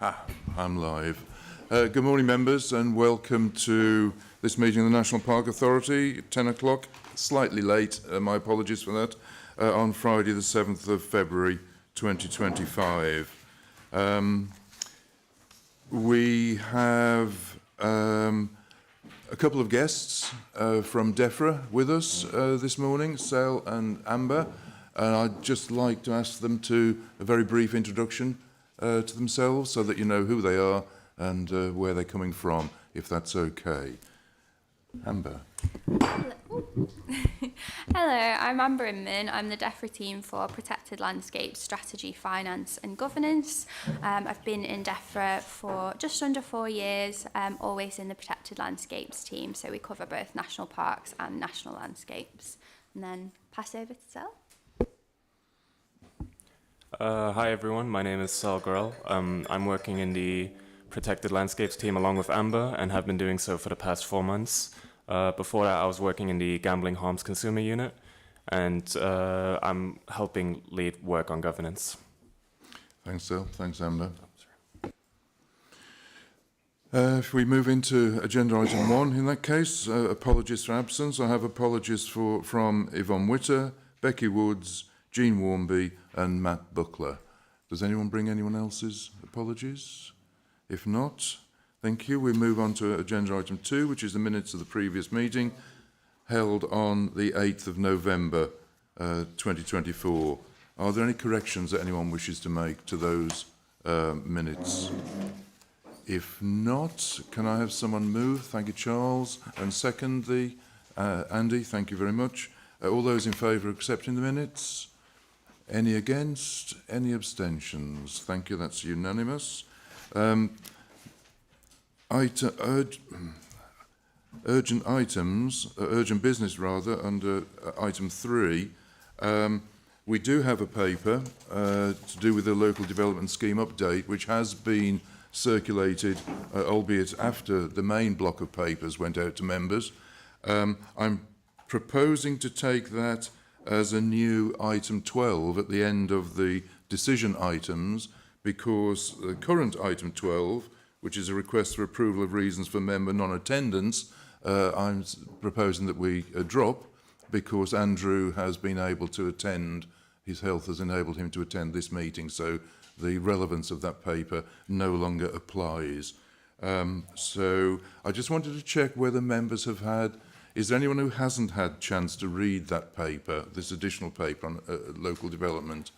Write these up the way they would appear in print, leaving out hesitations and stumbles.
I'm live. Good morning, members, and welcome to this meeting of the National Park Authority, 10 o'clock, slightly late, my apologies for that, on Friday the 7th of February 2025. We have a couple of guests from DEFRA with us this morning, Sel and Amber, and I'd just like to ask them to a very brief introduction to themselves so that you know who they are and where they're coming from, if that's okay. Amber. Hello, I'm Amber Inman. I'm the DEFRA team for Protected Landscapes, Strategy, Finance and Governance. I've been in DEFRA for just under 4 years, always in the Protected Landscapes team, so we cover both national parks and national landscapes. And then pass over to Sel. Hi everyone, my name is Sal Girl. I'm working in the Protected Landscapes team along with Amber and have been doing so for the past 4 months. Before that I was working in the Gambling Harms Consumer Unit and I'm helping lead work on governance. Thanks, Sal. Thanks, Amber. If we move into agenda item 1, in that case, apologies for absence. I have apologies from Yvonne Witter, Becky Woods, Jean Warmby and Matt Buckler. Does anyone bring anyone else's apologies? If not, thank you. We move on to agenda item 2, which is the minutes of the previous meeting held on the 8th of November 2024. Are there any corrections that anyone wishes to make to those minutes? If not, can I have someone move? Thank you, Charles. And second, Andy, thank you very much. All those in favour of accepting the minutes? Any against? Any abstentions? Thank you, that's unanimous. Urgent business rather, under item 3. We do have a paper to do with the local development scheme update, which has been circulated, albeit after the main block of papers went out to members. I'm proposing to take that as a new item 12 at the end of the decision items, because the current item 12, which is a request for approval of reasons for member non-attendance, I'm proposing that we drop, because Andrew has been able to attend, his health has enabled him to attend this meeting, so the relevance of that paper no longer applies. So I just wanted to check whether members have had. Is there anyone who hasn't had a chance to read that paper, this additional paper on local development?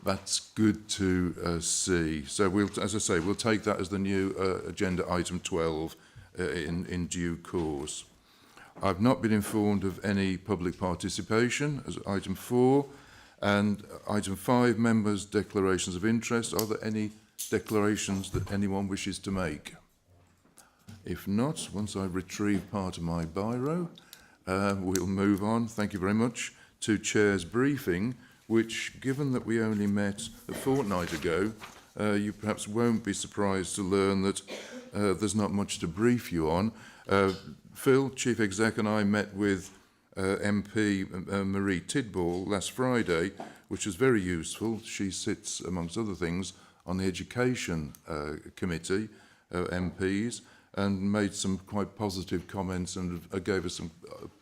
That's good to see. So we'll, as I say, we'll take that as the new agenda item 12 in due course. I've not been informed of any public participation as item 4, and item 5, members' declarations of interest. Are there any declarations that anyone wishes to make? If not, once I retrieve part of my biro, we'll move on, thank you very much, to Chair's briefing, which, given that we only met a fortnight ago, you perhaps won't be surprised to learn that there's not much to brief you on. Phil, Chief Exec, and I met with MP Marie Tidball last Friday, which was very useful. She sits, amongst other things, on the Education Committee, MPs, and made some quite positive comments and gave us some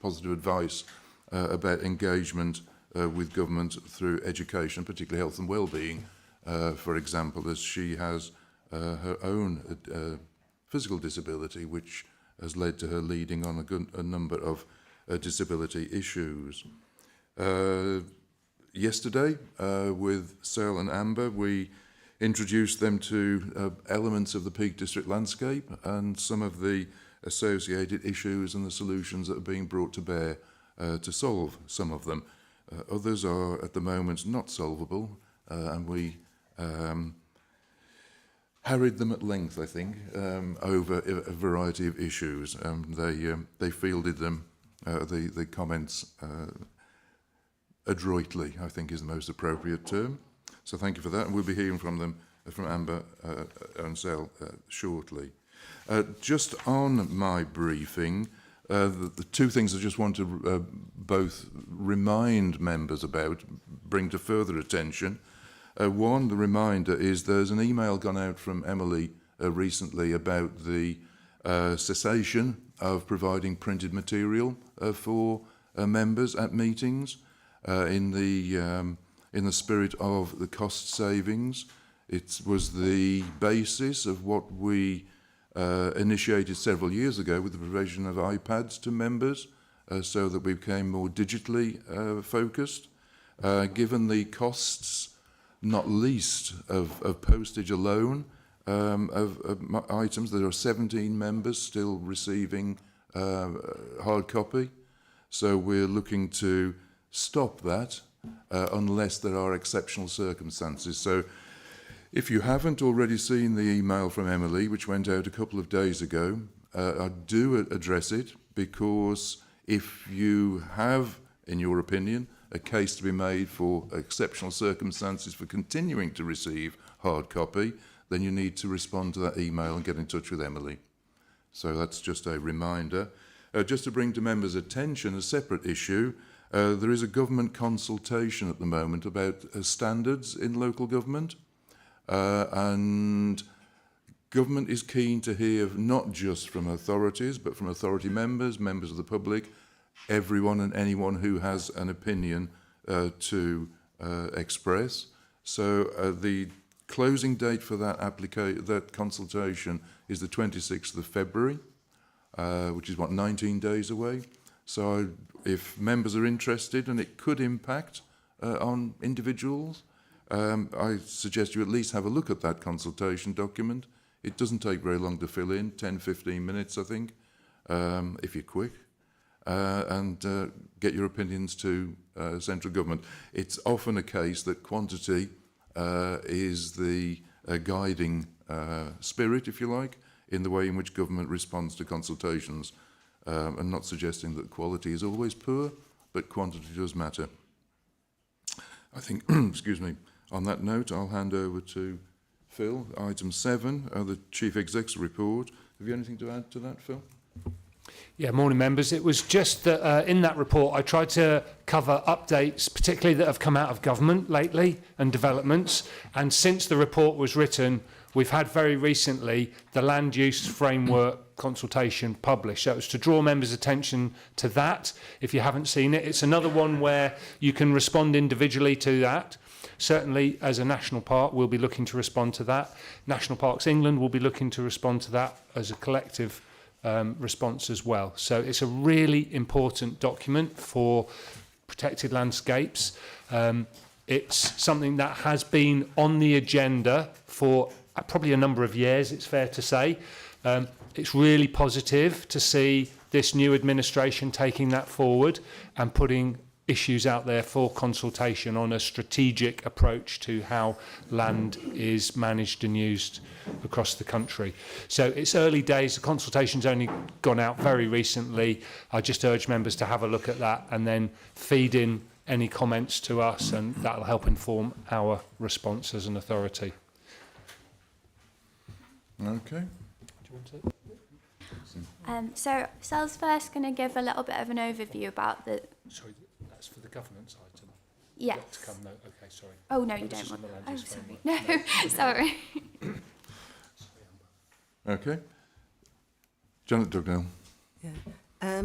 positive advice about engagement with government through education, particularly health and well-being, for example, as she has her own physical disability, which has led to her leading on a number of disability issues. Yesterday, with Sel and Amber, we introduced them to elements of the Peak District landscape and some of the associated issues and the solutions that are being brought to bear to solve some of them. Others are at the moment not solvable, and we harried them at length, I think, over a variety of issues. They fielded them, the comments adroitly, I think is the most appropriate term. So thank you for that, and we'll be hearing from them, from Amber and Sel shortly. Just on my briefing, the two things I just want to both remind members about, bring to further attention. One, the reminder is there's an email gone out from Emily recently about the cessation of providing printed material for members at meetings in the spirit of the cost savings. It was the basis of what we initiated several years ago with the provision of iPads to members so that we became more digitally focused. Given the costs, not least of postage alone, of items, there are 17 members still receiving hard copy. So we're looking to stop that unless there are exceptional circumstances. So if you haven't already seen the email from Emily, which went out a couple of days ago, I do address it, because if you have, in your opinion, a case to be made for exceptional circumstances for continuing to receive hard copy, then you need to respond to that email and get in touch with Emily. So that's just a reminder. Just to bring to members' attention a separate issue, there is a government consultation at the moment about standards in local government. And government is keen to hear not just from authorities, but from authority members, members of the public, everyone and anyone who has an opinion to express. So the closing date for that consultation is the 26th of February, which is, 19 days away. So if members are interested, and it could impact on individuals, I suggest you at least have a look at that consultation document. It doesn't take very long to fill in, 10-15 minutes, I think, if you're quick, and get your opinions to central government. It's often a case that quantity is the guiding spirit, if you like, in the way in which government responds to consultations. I'm not suggesting that quality is always poor, but quantity does matter. I think, excuse me, on that note, I'll hand over to Phil. Item 7, the Chief Exec's report. Have you anything to add to that, Phil? Yeah, morning members. It was just that in that report I tried to cover updates, particularly that have come out of government lately, and developments. And since the report was written, we've had very recently the Land Use Framework consultation published. So it was to draw members' attention to that. If you haven't seen it, it's another one where you can respond individually to that. Certainly, as a national park, we'll be looking to respond to that. National Parks England will be looking to respond to that as a collective response as well. So it's a really important document for protected landscapes. It's something that has been on the agenda for probably a number of years, it's fair to say. It's really positive to see this new administration taking that forward and putting issues out there for consultation on a strategic approach to how land is managed and used across the country. So it's early days, the consultation's only gone out very recently. I just urge members to have a look at that and then feed in any comments to us, and that'll help inform our response as an authority. Okay. So Sal's first going to give a little bit of an overview about the... Sorry, that's for the governance item. Yes. To come, no, okay, sorry. Oh, no, you This don't is want... on the land Oh, use sorry. framework. No, sorry. Okay. Janet Dugnell. Yeah.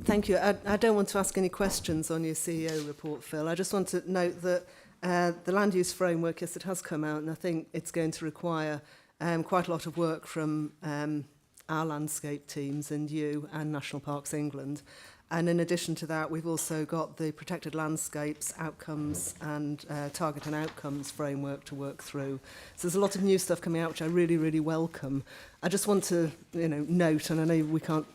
Thank you. I don't want to ask any questions on your CEO report, Phil. I just want to note that the land use framework, yes, it has come out, and I think it's going to require quite a lot of work from our landscape teams and you and National Parks England. And in addition to that, we've also got the Protected Landscapes Outcomes and Target and Outcomes framework to work through. So there's a lot of new stuff coming out, which I really, really welcome. I just want to, note, and I know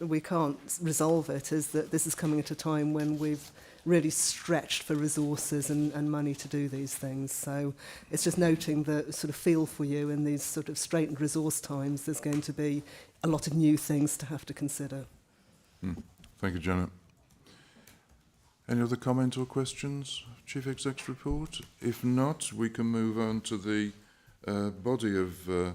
we can't resolve it, is that this is coming at a time when we've really stretched for resources and money to do these things. So it's just noting the sort of feel for you in these sort of straitened resource times. There's going to be a lot of new things to have to consider. Thank you, Janet. Any other comments or questions? Chief Exec's report? If not, we can move on to the body of the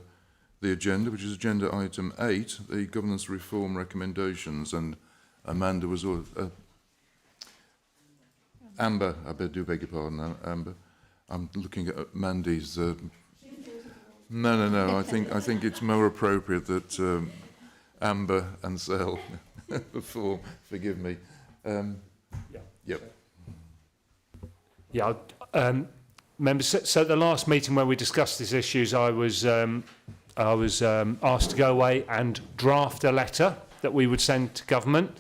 agenda, which is agenda item 8, the governance reform recommendations. And Amanda was... Amber, I do beg your pardon, Amber. I'm looking at Mandy's. No. I think it's more appropriate that Amber and Sel perform. Forgive me. Yep. Yeah, members. So at the last meeting where we discussed these issues, I was asked to go away and draft a letter that we would send to government.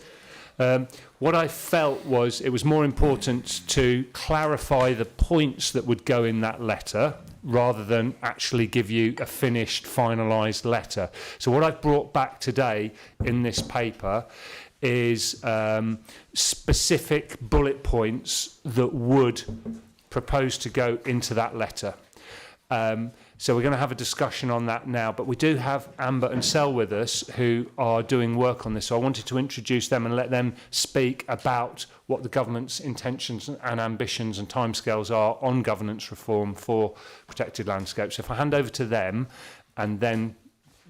What I felt was it was more important to clarify the points that would go in that letter rather than actually give you a finished, finalised letter. So what I've brought back today in this paper is specific bullet points that would propose to go into that letter. So we're going to have a discussion on that now, but we do have Amber and Sel with us who are doing work on this. So I wanted to introduce them and let them speak about what the government's intentions and ambitions and timescales are on governance reform for protected landscapes. So if I hand over to them, and then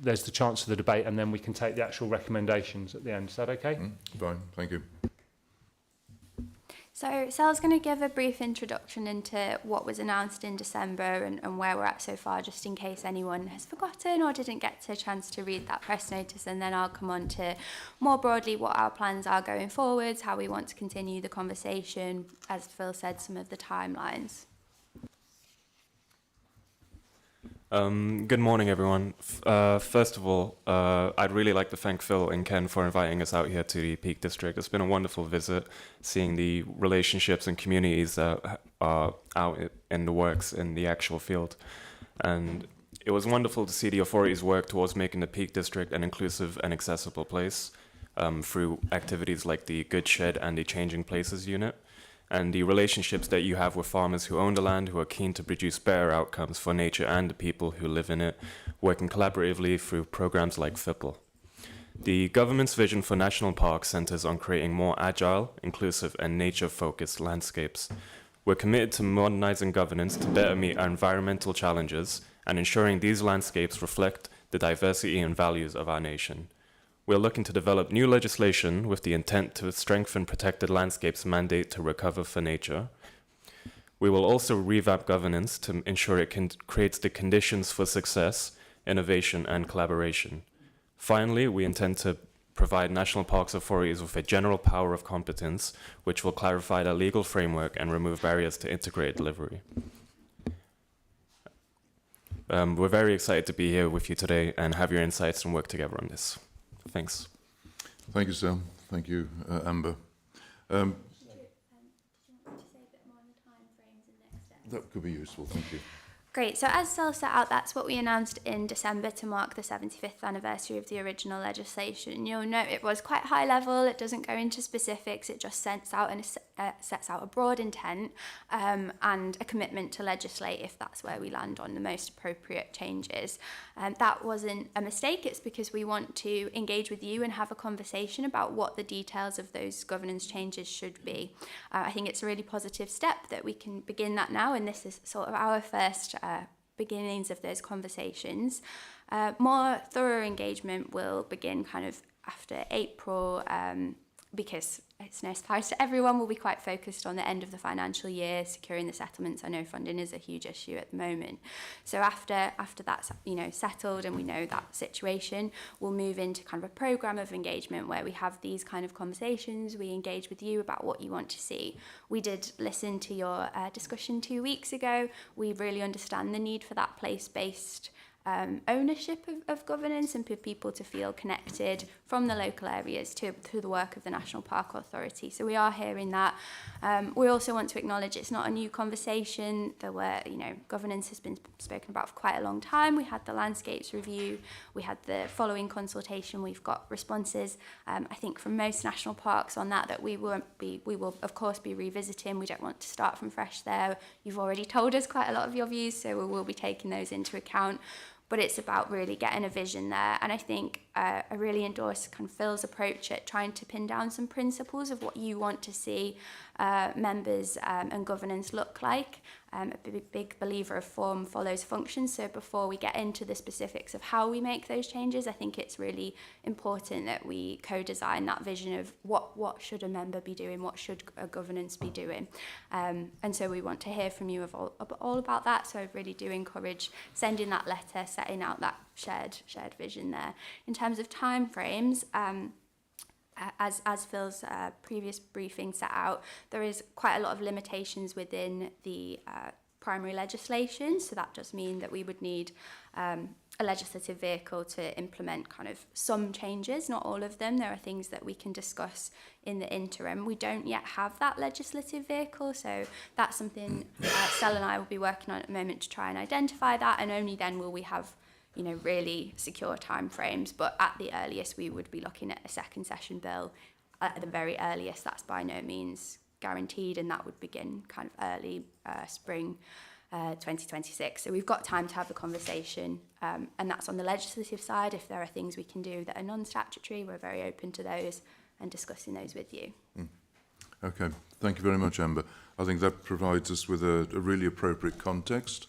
there's the chance for the debate, and then we can take the actual recommendations at the end. Is that okay? Fine, thank you. So Sel's going to give a brief introduction into what was announced in December and where we're at so far, just in case anyone has forgotten or didn't get a chance to read that press notice, and then I'll come on to more broadly what our plans are going forwards, how we want to continue the conversation, as Phil said, some of the timelines. Good morning, everyone. First of all, I'd really like to thank Phil and Ken for inviting us out here to the Peak District. It's been a wonderful visit, seeing the relationships and communities that are out in the works in the actual field. And it was wonderful to see the authorities work towards making the Peak District an inclusive and accessible place through activities like the Good Shed and the Changing Places unit, and the relationships that you have with farmers who own the land, who are keen to produce better outcomes for nature and the people who live in it, working collaboratively through programs like FIPL. The government's vision for national parks centers on creating more agile, inclusive, and nature-focused landscapes. We're committed to modernizing governance to better meet our environmental challenges and ensuring these landscapes reflect the diversity and values of our nation. We're looking to develop new legislation with the intent to strengthen protected landscapes' mandate to recover for nature. We will also revamp governance to ensure it creates the conditions for success, innovation, and collaboration. Finally, we intend to provide national parks authorities with a general power of competence, which will clarify the legal framework and remove barriers to integrated delivery. We're very excited to be here with you today and have your insights and work together on this. Thanks. Thank you, Sel. Thank you, Amber. That could be useful, thank you. Great, so as Sel set out, that's what we announced in December to mark the 75th anniversary of the original legislation. You'll note it was quite high level, it doesn't go into specifics, it just sets out a broad intent and a commitment to legislate if that's where we land on the most appropriate changes. That wasn't a mistake, it's because we want to engage with you and have a conversation about what the details of those governance changes should be. I think it's a really positive step that we can begin that now, and this is sort of our first beginnings of those conversations. More thorough engagement will begin kind of after April, because it's no surprise to everyone, we'll be quite focused on the end of the financial year, securing the settlements. I know funding is a huge issue at the moment. So after that's settled and we know that situation, we'll move into kind of a programme of engagement where we have these kind of conversations, we engage with you about what you want to see. We did listen to your discussion 2 weeks ago. We really understand the need for that place-based ownership of governance and for people to feel connected from the local areas to the work of the National Park Authority. So we are hearing that. We also want to acknowledge it's not a new conversation. There were, governance has been spoken about for quite a long time. We had the landscapes review. We had the following consultation. We've got responses, I think, from most national parks on that we will of course be revisiting. We don't want to start from fresh there. You've already told us quite a lot of your views, so we will be taking those into account. But it's about really getting a vision there. And I think I really endorse kind of Phil's approach at trying to pin down some principles of what you want to see members and governance look like. a big believer of form follows function. So before we get into the specifics of how we make those changes, I think it's really important that we co-design that vision of what should a member be doing, what should a governance be doing. And so we want to hear from you all about that. So I really do encourage sending that letter, setting out that shared vision there. In terms of timeframes, as Phil's previous briefing set out, there is quite a lot of limitations within the primary legislation. So that does mean that we would need a legislative vehicle to implement kind of some changes, not all of them. There are things that we can discuss in the interim. We don't yet have that legislative vehicle, so that's something Sel and I will be working on at the moment to try and identify that, and only then will we have really secure timeframes. But at the earliest, we would be looking at a second session bill. At the very earliest, that's by no means guaranteed, and that would begin kind of early spring 2026. So we've got time to have the conversation, and that's on the legislative side. If there are things we can do that are non-statutory, we're very open to those and discussing those with you. Okay, thank you very much, Amber. I think that provides us with a really appropriate context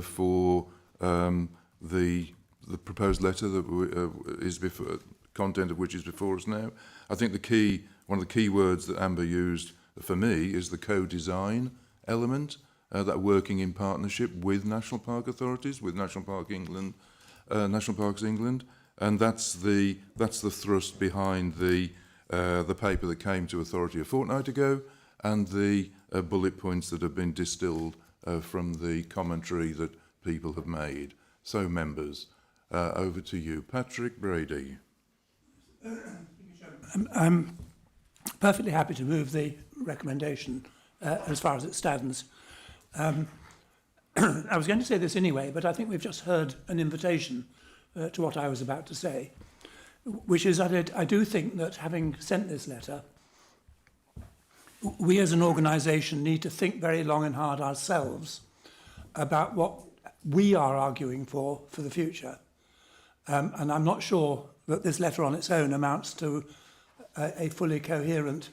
for the proposed letter that is before, content of which is before us now. I think one of the key words that Amber used for me is the co-design element, that working in partnership with national park authorities, with National Parks England, and that's the thrust behind the paper that came to authority a fortnight ago, and the bullet points that have been distilled from the commentary that people have made. So, members, over to you. Patrick Brady. I'm perfectly happy to move the recommendation as far as it stands. I was going to say this anyway, but I think we've just heard an invitation to what I was about to say, which is that I do think that having sent this letter, we as an organisation need to think very long and hard ourselves about what we are arguing for the future. And I'm not sure that this letter on its own amounts to a fully coherent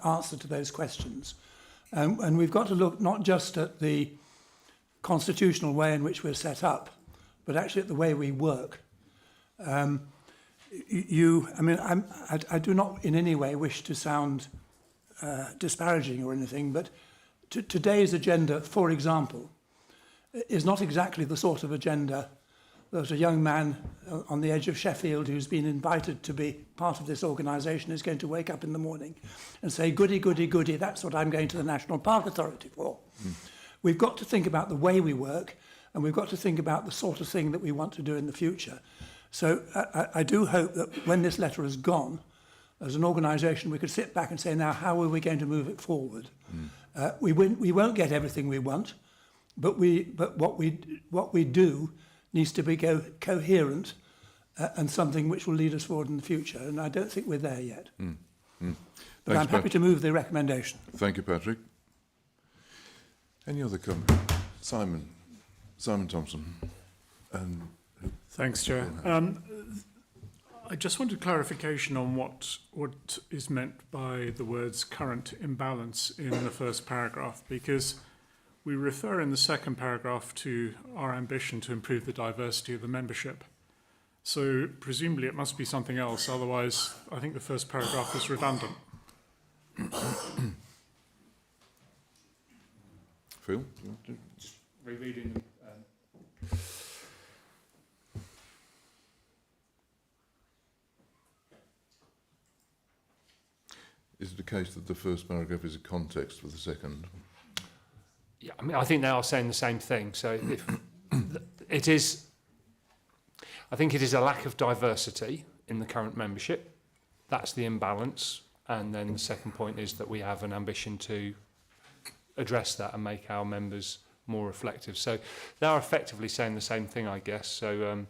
answer to those questions. And we've got to look not just at the constitutional way in which we're set up, but actually at the way we work. I do not in any way wish to sound disparaging or anything, but today's agenda, for example, is not exactly the sort of agenda that a young man on the edge of Sheffield who's been invited to be part of this organisation is going to wake up in the morning and say, goody, goody, goody, that's what I'm going to the National Park Authority for. We've got to think about the way we work, and we've got to think about the sort of thing that we want to do in the future. So I do hope that when this letter is gone, as an organisation, we could sit back and say, now, how are we going to move it forward? We won't get everything we want, but what we do needs to be coherent and something which will lead us forward in the future. And I don't think we're there yet. But I'm happy to move the recommendation. Thank you, Patrick. Any other comment? Simon Thompson. Thanks, Chair. I just wanted clarification on what is meant by the words current imbalance in the first paragraph, because we refer in the second paragraph to our ambition to improve the diversity of the membership. So presumably it must be something else, otherwise I think the first paragraph is redundant. Phil? You want to? Rereading. Is it the case that the first paragraph is a context for the second? Yeah, I mean, I think they are saying the same thing. So if it is, I think it is a lack of diversity in the current membership. That's the imbalance. And then the second point is that we have an ambition to address that and make our members more reflective. So they are effectively saying the same thing, I guess. So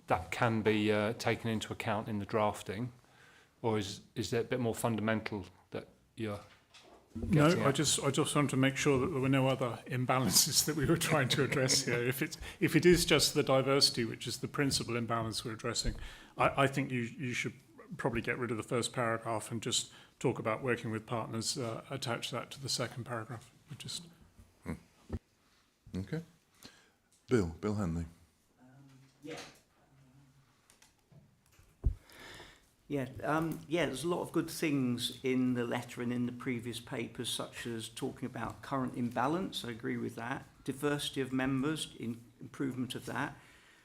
that can be taken into account in the drafting. Or is there a bit more fundamental that you're No, getting I at? just wanted to make sure that there were no other imbalances that we were trying to address here. If it is just the diversity, which is the principal imbalance we're addressing, I think you should probably get rid of the first paragraph and just talk about working with partners, attach that to the second paragraph. Okay. Bill Hanley. There's a lot of good things in the letter and in the previous papers, such as talking about current imbalance. I agree with that. Diversity of members, improvement of that.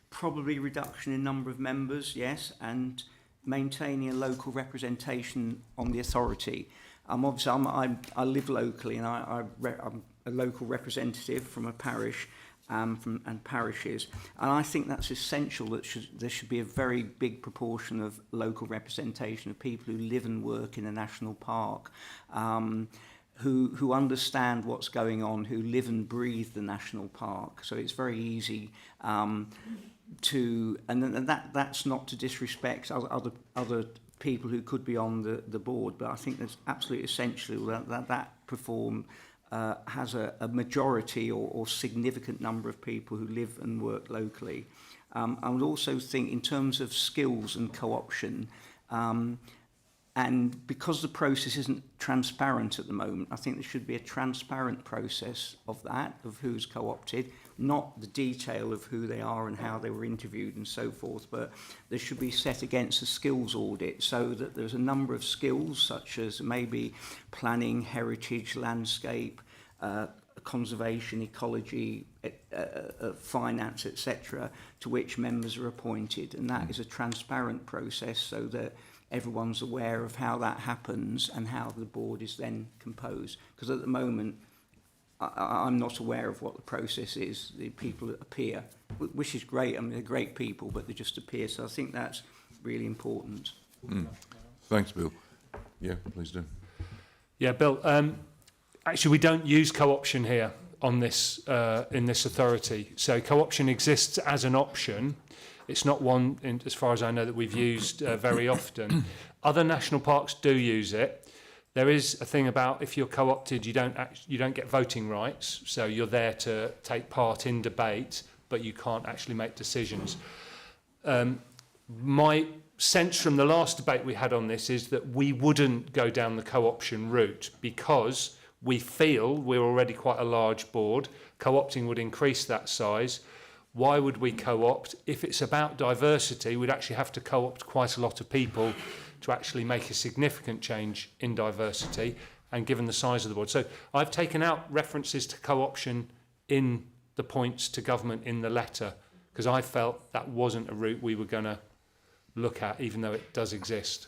Probably reduction in number of members, yes, and maintaining a local representation on the authority. Obviously, I live locally, and I'm a local representative from a parish. And parishes, and I think that's essential. That there should be a very big proportion of local representation of people who live and work in a national park, who understand what's going on, who live and breathe the national park. So it's very easy that's not to disrespect other people who could be on the board, but I think that's absolutely essential that perform. Has a majority or significant number of people who live and work locally. I would also think in terms of skills and co-option, and because the process isn't transparent at the moment, I think there should be a transparent process of that, of who's co-opted, not the detail of who they are and how they were interviewed and so forth, but there should be set against a skills audit so that there's a number of skills such as maybe planning, heritage, landscape, conservation, ecology, finance, etc., to which members are appointed. And that is a transparent process so that everyone's aware of how that happens and how the board is then composed. Because at the moment, I'm not aware of what the process is. The people that appear, which is great. I mean, they're great people, but they just appear. So I think that's really important. Thanks, Bill. Yeah, please do. Yeah, Bill. Actually, we don't use co-option here on this in this authority. So co-option exists as an option. It's not one, as far as I know, that we've used very often. Other national parks do use it. There is a thing about if you're co-opted, you don't get voting rights. So you're there to take part in debate, but you can't actually make decisions. My sense from the last debate we had on this is that we wouldn't go down the co-option route because we feel we're already quite a large board. Co-opting would increase that size. Why would we co-opt? If it's about diversity, we'd actually have to co-opt quite a lot of people to actually make a significant change in diversity and given the size of the board. So I've taken out references to co-option in the points to government in the letter because I felt that wasn't a route we were going to look at, even though it does exist.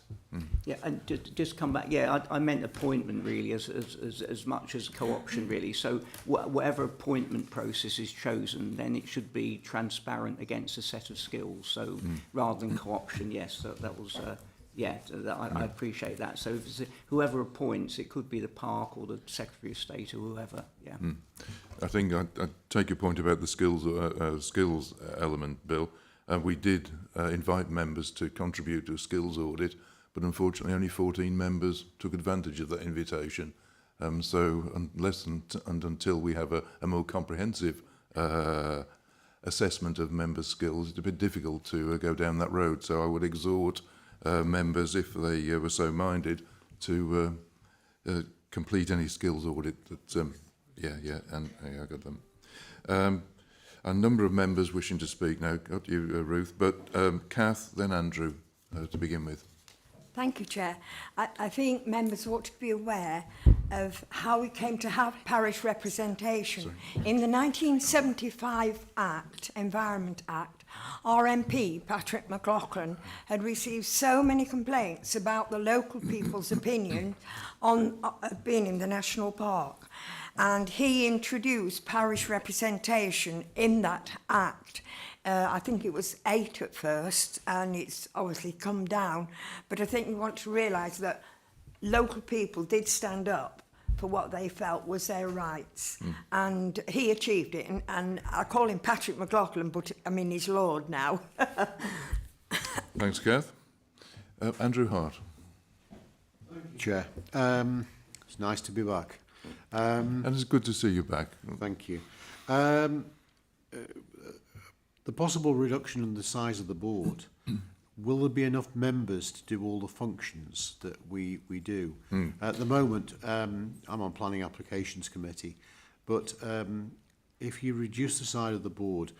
Yeah, and just come back. Yeah, I meant appointment really as much as co-option really. So whatever appointment process is chosen, then it should be transparent against a set of skills. So rather than co-option, yes, that was. I appreciate that. So if it's whoever appoints, it could be the park or the Secretary of State or whoever. Yeah. I think I take your point about the skills element, Bill. We did invite members to contribute to a skills audit, but unfortunately only 14 members took advantage of that invitation. So unless and until we have a more comprehensive assessment of members' skills, it's a bit difficult to go down that road. So I would exhort members, if they were so minded, to complete any skills audit that, I got them. A number of members wishing to speak now. Got you, Ruth, but Kath, then Andrew, to begin with. Thank you, Chair. I think members ought to be aware of how we came to have parish representation. Sorry. In the 1975 Act, Environment Act, our MP, Patrick McLaughlin, had received so many complaints about the local people's opinion on being in the national park. And he introduced parish representation in that act. I think it was 8 at first, and it's obviously come down. But I think we want to realise that local people did stand up for what they felt was their rights. And he achieved it. And I call him Patrick McLaughlin, but I mean he's Lord now. Thanks, Kath. Andrew Hart. Thank you, Chair. It's nice to be back. And it's good to see you back. Thank you. The possible reduction in the size of the board, will there be enough members to do all the functions that we do? At the moment, I'm on Planning Applications Committee, but if you reduce the size of the board,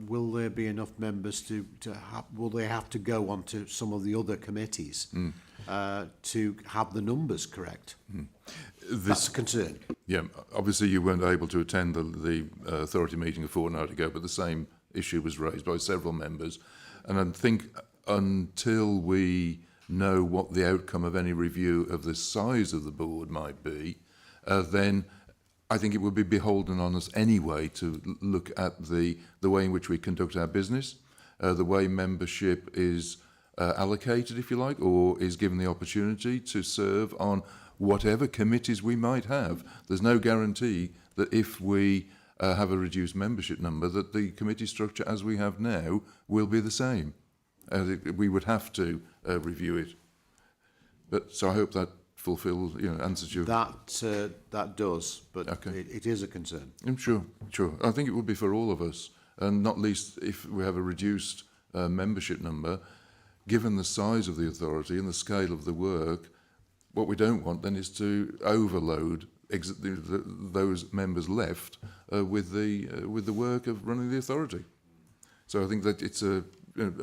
will there be enough members will they have to go on to some of the other committees to have the numbers correct? That's a concern. Yeah, obviously you weren't able to attend the authority meeting a fortnight ago, but the same issue was raised by several members. And I think until we know what the outcome of any review of the size of the board might be, then I think it would be beholden on us anyway to look at the way in which we conduct our business, the way membership is allocated, if you like, or is given the opportunity to serve on whatever committees we might have. There's no guarantee that if we have a reduced membership number, that the committee structure as we have now will be the same. We would have to review it. But so I hope that fulfills, answers your... That does, but Okay. it is a concern. I'm sure. I think it would be for all of us, and not least if we have a reduced membership number. Given the size of the authority and the scale of the work, what we don't want then is to overload those members left with the work of running the authority. So I think that it's a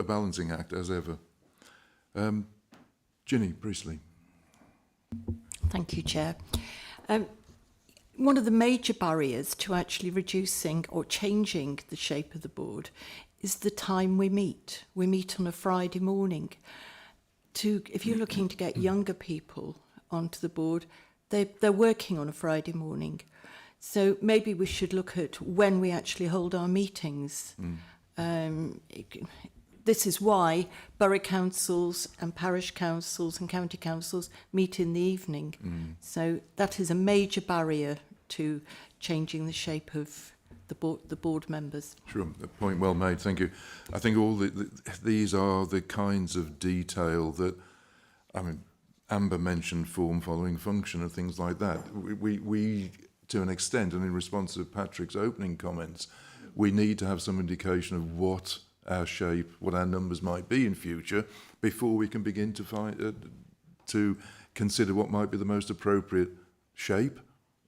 balancing act as ever. Ginny Priestley. Thank you, Chair. One of the major barriers to actually reducing or changing the shape of the board is the time we meet. We meet on a Friday morning. If you're looking to get younger people onto the board, they're working on a Friday morning. So maybe we should look at when we actually hold our meetings. This is why borough councils and parish councils and county councils meet in the evening. So that is a major barrier to changing the shape of the board members. Sure, a point well made, thank you. I think all these are the kinds of detail that, Amber mentioned form following function and things like that. We to an extent, and in response to Patrick's opening comments, we need to have some indication of what our shape, what our numbers might be in future, before we can begin to consider what might be the most appropriate shape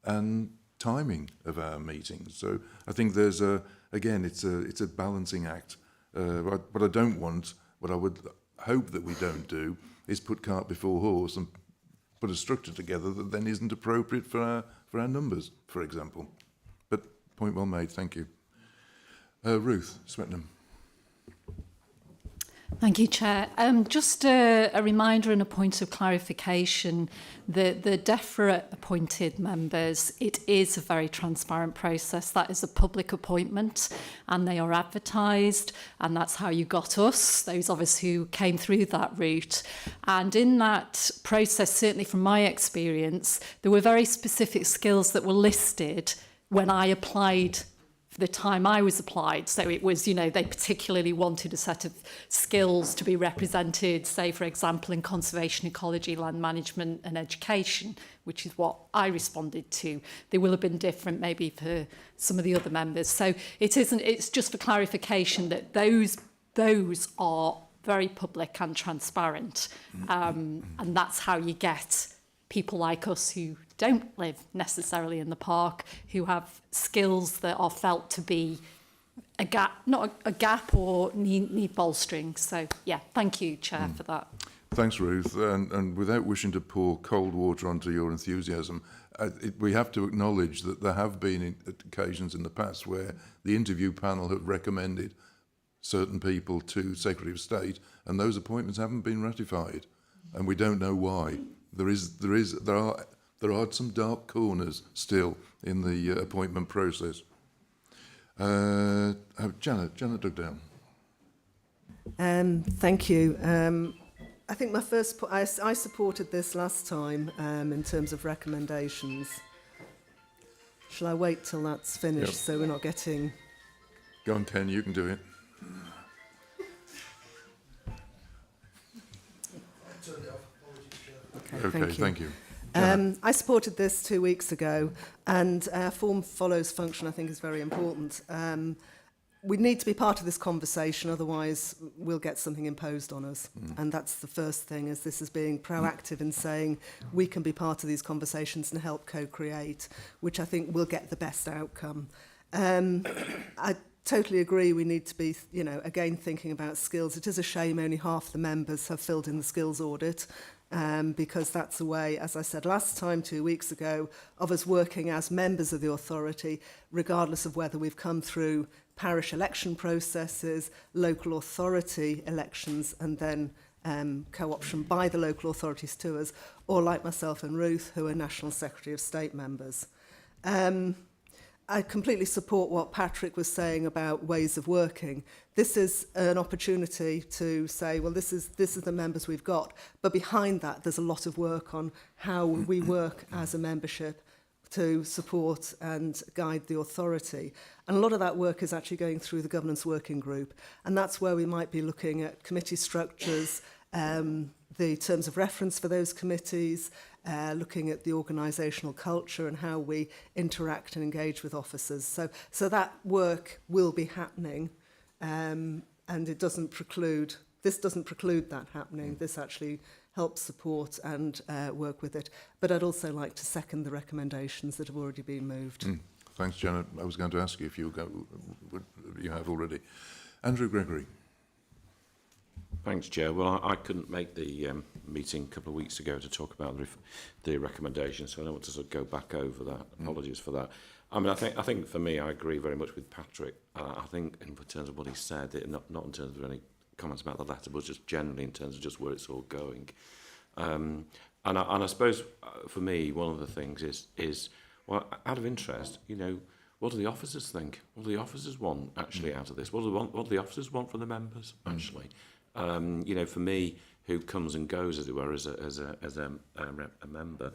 and timing of our meetings. So I think there's it's a balancing act. What I don't want, what I would hope that we don't do, is put cart before horse and put a structure together that then isn't appropriate for our numbers, for example. But point well made, thank you. Ruth Swetnam. Thank you, Chair. Just a reminder and a point of clarification. The DEFRA appointed members, it is a very transparent process. That is a public appointment and they are advertised, and that's how you got us, those of us who came through that route. And in that process, certainly from my experience, there were very specific skills that were listed when I applied the time I was applied. So it was, they particularly wanted a set of skills to be represented, say, for example, in conservation, ecology, land management and education, which is what I responded to. They will have been different maybe for some of the other members. So it's just for clarification that those are very public and transparent. And that's how you get people like us who don't live necessarily in the park, who have skills that are felt to be a gap, not a gap or need bolstering. So, yeah, thank you, Chair, for that. Thanks, Ruth. And without wishing to pour cold water onto your enthusiasm, we have to acknowledge that there have been occasions in the past where the interview panel have recommended certain people to Secretary of State, and those appointments haven't been ratified, and we don't know why. There are some dark corners still in the appointment process. Janet Dugdale. Thank you. I think I supported this last time in terms of recommendations. Shall I wait till that's finished so we're not getting... Go on, Ken, you can do it. Okay, thank you. I supported this 2 weeks ago, and form follows function, I think, is very important. We need to be part of this conversation, otherwise we'll get something imposed on us. And that's the first thing, is this is being proactive in saying we can be part of these conversations and help co-create, which I think will get the best outcome. I totally agree we need to be, you know, again thinking about skills. It is a shame only half the members have filled in the skills audit, because that's a way, as I said last time, 2 weeks ago, of us working as members of the authority, regardless of whether we've come through parish election processes, local authority elections, and then co-option by the local authorities to us, or like myself and Ruth, who are National Secretary of State members. I completely support what Patrick was saying about ways of working. This is an opportunity to say, well, this is the members we've got, but behind that, there's a lot of work on how we work as a membership to support and guide the authority. And a lot of that work is actually going through the governance working group, and that's where we might be looking at committee structures, the terms of reference for those committees, looking at the organisational culture and how we interact and engage with officers. So that work will be happening, and it doesn't preclude, this doesn't preclude that happening. This actually helps support and work with it. But I'd also like to second the recommendations that have already been moved. Thanks, Janet. I was going to ask you if you have already. Andrew Gregory. Thanks, Chair. Well, I couldn't make the meeting a couple of weeks ago to talk about the recommendations, so I don't want to sort of go back over that. Apologies for that. I mean, I think for me, I agree very much with Patrick. I think in terms of what he said, not in terms of any comments about the letter, but just generally in terms of just where it's all going. And I suppose for me, one of the things is well, out of interest, you know, what do the officers think? What do the officers want actually out of this? What do the officers want from the members actually? You know, for me, who comes and goes, as it were, as a member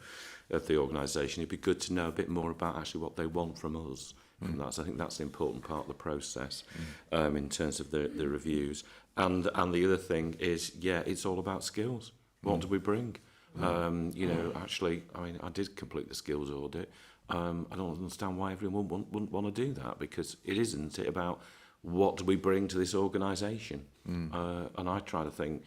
of the organisation, it'd be good to know a bit more about actually what they want from us. From that. So I think that's the important part of the process in terms of the reviews. And the other thing is, yeah, it's all about skills. What do we bring? You know, actually, I mean, I did complete the skills audit. I don't understand why everyone wouldn't want to do that, because it isn't it about what do we bring to this organisation? And I try to think,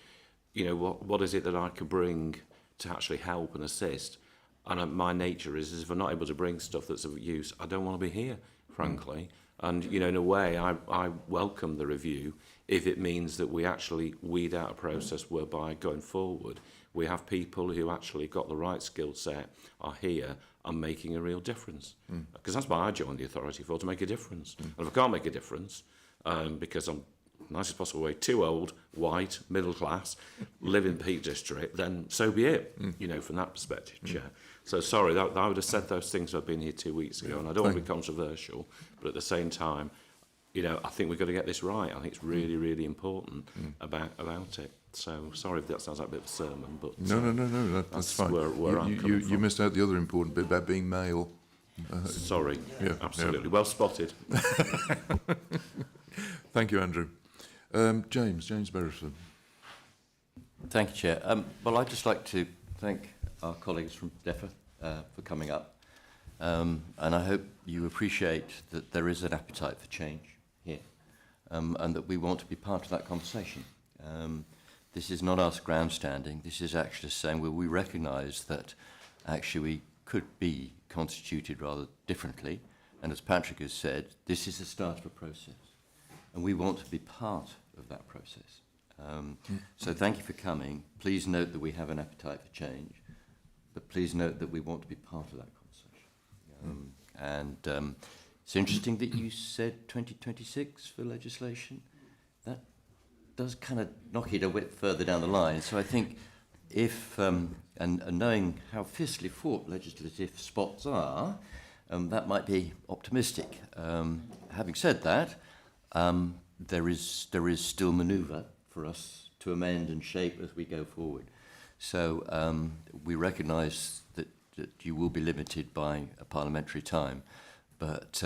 you know, what is it that I could bring to actually help and assist? And my nature is if I'm not able to bring stuff that's of use, I don't want to be here, frankly. And, you know, in a way, I welcome the review if it means that we actually weed out a process whereby going forward, we have people who actually got the right skill set, are here and making a real difference. Because that's why I joined the authority for, to make a difference. And if I can't make a difference, because I'm nicest possible way, too old, white, middle class, live in Peak District, then so be it, you know, from that perspective, Chair. So sorry, I would have said those things I've been here 2 weeks ago, and I don't want to be controversial, but at the same time, you know, I think we've got to get this right. I think it's really, really important about it. So sorry if that sounds like a bit of a sermon, but No, that's fine. Where I'm coming from. You missed out the other important bit about being male. Sorry, yeah, absolutely. Well spotted. Thank you, Andrew. James Beresford. Thank you, Chair. Well, I'd just like to thank our colleagues from DEFRA for coming up. And I hope you appreciate that there is an appetite for change here, and that we want to be part of that conversation. This is not us grandstanding. This is actually saying, well, we recognise that actually we could be constituted rather differently. And as Patrick has said, this is the start of a process. And we want to be part of that process. So thank you for coming. Please note that we have an appetite for change, but please note that we want to be part of that conversation. It's interesting that you said 2026 for legislation. That does kind of knock it a bit further down the line. So I think if, and knowing how fiercely fought legislative spots are, that might be optimistic. Having said that, there is still manoeuvre for us to amend and shape as we go forward. So we recognise that you will be limited by a parliamentary time, but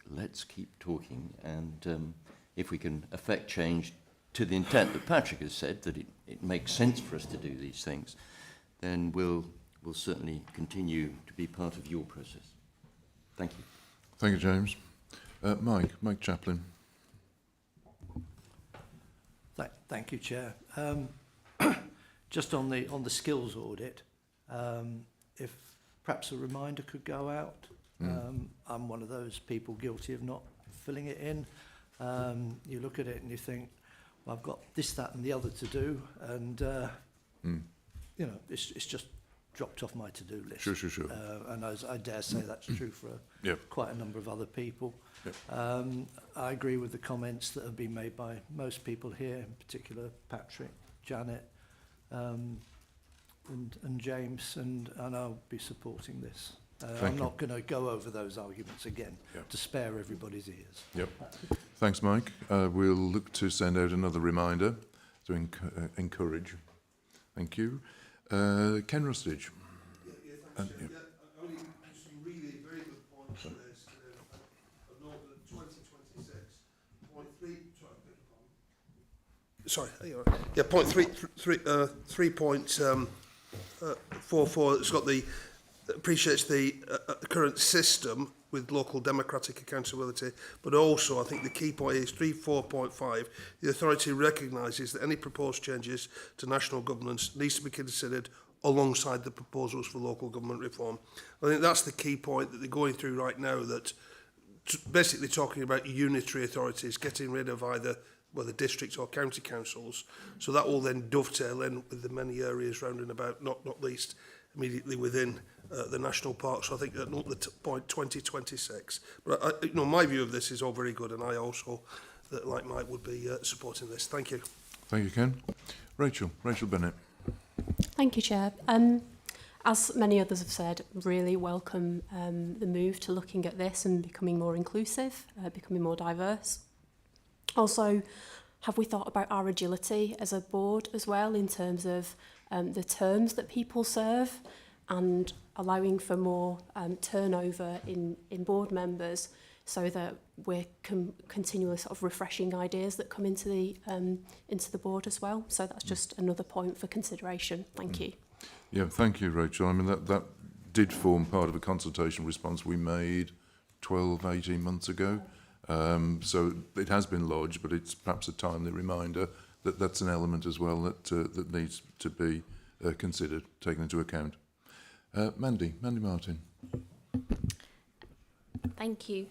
let's keep talking, and if we can affect change to the intent that Patrick has said, that it makes sense for us to do these things, then we'll certainly continue to be part of your process. Thank you. Thank you, James. Mike Chaplin. Thank you, Chair. Just on the skills audit, if perhaps a reminder could go out I'm one of those people guilty of not filling it in. You look at it and you think, well, I've got this, that and the other to do, and you know, it's just dropped off my to-do list. Sure. And as I dare say that's true for Yep. quite a number of other people. Yep. I agree with the comments that have been made by most people here, in particular Patrick, Janet, and James, and I'll be supporting this. I'm not going to go over those arguments again to spare everybody's ears. Yep. Thanks, Mike. We'll look to send out another reminder to encourage. Thank you. Ken Rustage. Only some really very good points raised. I note that 2026.3. Sorry, yeah, point 3.44. It's got the appreciates the current system with local democratic accountability, but also I think the key point is 3.4.5. The authority recognises that any proposed changes to national governance needs to be considered alongside the proposals for local government reform. I think that's the key point that they're going through right now, that basically talking about unitary authorities, getting rid of either whether district or county councils. So that will then dovetail in with the many areas round and about, not least immediately within the national park. So I think at the point 2026. But you know, my view of this is all very good, and I also, like Mike, would be supporting this. Thank you. Thank you, Ken. Rachel Bennett. Thank you, Chair. As many others have said, really welcome the move to looking at this and becoming more inclusive, becoming more diverse. Also, have we thought about our agility as a board as well, in terms of the terms that people serve, and allowing for more turnover in board members, so that we're continually sort of refreshing ideas that come into the board as well. So that's just another point for consideration. Thank you. Yeah, thank you, Rachel. I mean, that did form part of a consultation response we made 12, 18 months ago. So it has been lodged, but it's perhaps a timely reminder that that's an element as well that needs to be considered, taken into account. Mandy Martin. Thank you.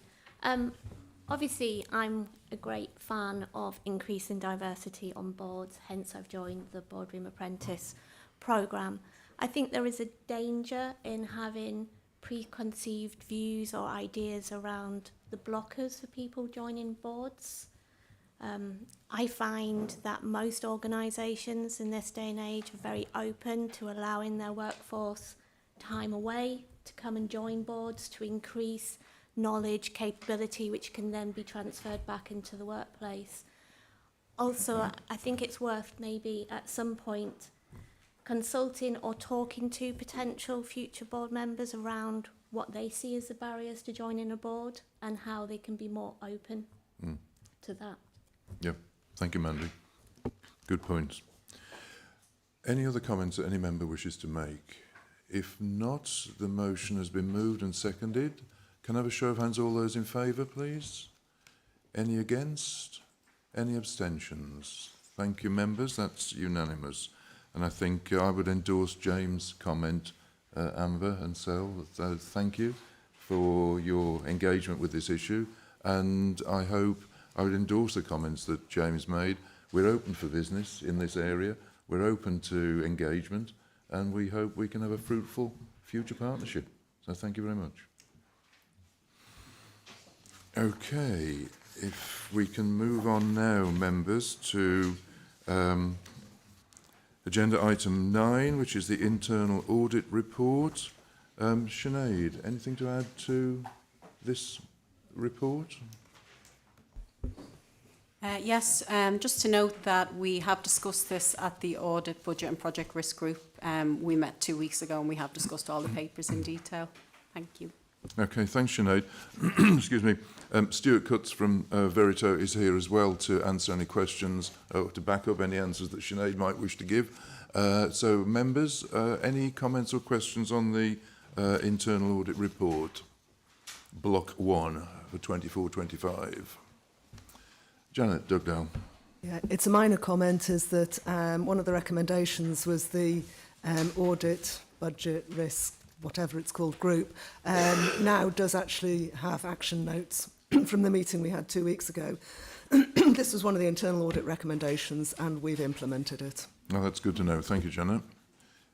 Obviously, I'm a great fan of increasing diversity on boards, hence I've joined the Boardroom Apprentice programme. I think there is a danger in having preconceived views or ideas around the blockers for people joining boards. I find that most organisations in this day and age are very open to allowing their workforce time away to come and join boards, to increase knowledge, capability, which can then be transferred back into the workplace. Also, I think it's worth maybe at some point consulting or talking to potential future board members around what they see as the barriers to joining a board and how they can be more open to that. Yeah, thank you, Mandy. Good points. Any other comments that any member wishes to make? If not, the motion has been moved and seconded. Can I have a show of hands, all those in favour, please? Any against? Any abstentions? Thank you, members. That's unanimous. And I think I would endorse James' comment, Amber and Sel. Thank you for your engagement with this issue. And I hope I would endorse the comments that James made. We're open for business in this area. We're open to engagement. And we hope we can have a fruitful future partnership. So thank you very much. Okay, if we can move on now, members, to agenda item 9, which is the internal audit report. Sinead, anything to add to this report? Yes, just to note that we have discussed this at the Audit, Budget and Project Risk Group. We met 2 weeks ago and we have discussed all the papers in detail. Thank you. Okay, thanks, Sinead. Excuse me. Stuart Cutts from Verito is here as well to answer any questions or to back up any answers that Sinead might wish to give. So, members, any comments or questions on the internal audit report? Block 1 for 24-25. Janet Dugdale. Yeah, it's a minor comment, is that one of the recommendations was the audit, budget, risk, whatever it's called, group, now does actually have action notes from the meeting we had 2 weeks ago. This was one of the internal audit recommendations, and we've implemented it. Oh, that's good to know. Thank you, Janet.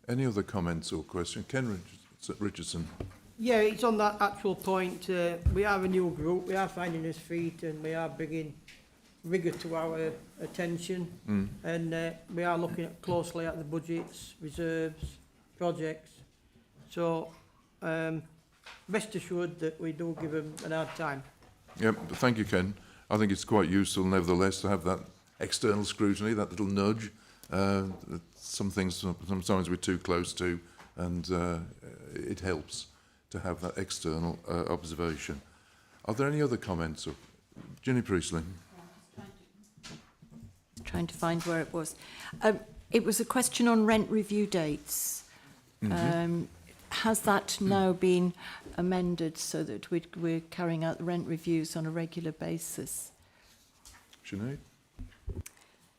Any other comments or questions? Ken Richardson. Yeah, it's on that actual point. We are a new group, we are finding his feet, and we are bringing rigour to our attention. And we are looking closely at the budgets, reserves, projects. So rest assured that we do give them an hard time. Yep, thank you, Ken. I think it's quite useful, nevertheless, to have that external scrutiny, that little nudge. Some things sometimes we're too close to, and it helps to have that external observation. Are there any other comments? Ginny Priestley. Trying to find where it was. It was a question on rent review dates. Has that now been amended so that we're carrying out the rent reviews on a regular basis? Sinead?